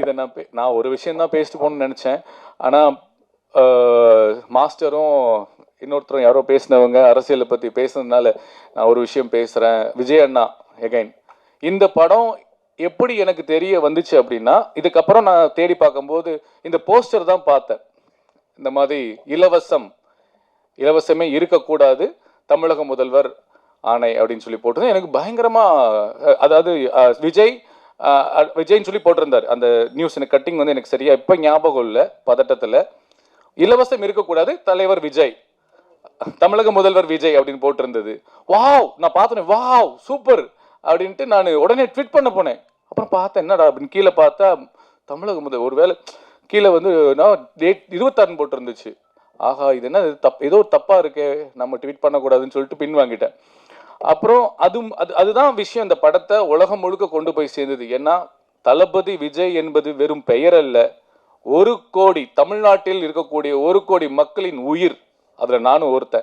இதை நான் ஒரு விஷயம் தான் பேசிட்டு போகணும்னு நினச்சேன். ஆனால் மாஸ்டரும் இன்னொருத்தரும் யாரோ பேசினவங்க அரசியலை பற்றி பேசுனதுனால நான் ஒரு விஷயம் பேசுகிறேன். விஜய் அண்ணா எகைன், இந்த படம் எப்படி எனக்கு தெரிய வந்துச்சு அப்படின்னா, இதுக்கப்புறம் நான் தேடி பார்க்கும்போது இந்த போஸ்டர் தான் பார்த்தேன். இந்த மாதிரி இலவசமே இருக்கக்கூடாது, தமிழக முதல்வர் ஆணை அப்படின்னு சொல்லி போட்டு எனக்கு பயங்கரமா, அதாவது விஜய்ன்னு சொல்லி போட்டிருந்தார் அந்த நியூஸ். எனக்கு கட்டிங் வந்து எனக்கு சரியா இப்ப ஞாபகம் இல்லை, பதட்டத்தில். இலவசம் இருக்கக்கூடாது, தலைவர் விஜய், தமிழக முதல்வர் விஜய் அப்படின்னு போட்டிருந்தது. வாவ், நான் பார்த்தேன், வாவ் சூப்பர் அப்படின்ட்டு நான் உடனே ட்வீட் பண்ண போனேன். அப்புறம் பார்த்தேன் என்னடா அப்படின்னு கீழே பார்த்தா தமிழக முதல் ஒருவேளை கீழே வந்து நான் டேட் 26 போட்டிருந்துச்சு. ஆஹா, இது என்ன ஏதோ தப்பா இருக்கே, நம்ம ட்வீட் பண்ணக்கூடாதுன்னு சொல்லிட்டு பின் வாங்கிட்டேன். அப்புறம் அதுதான் விஷயம் இந்த படத்தை உலகம் முழுக்க கொண்டு போய் சேர்ந்தது. ஏன்னா தளபதி விஜய் என்பது வெறும் பெயர் அல்ல, 1 கோடி தமிழ்நாட்டில் இருக்கக்கூடிய 1 கோடி மக்களின் உயிர். அதுல நானும் ஒருத்தன்.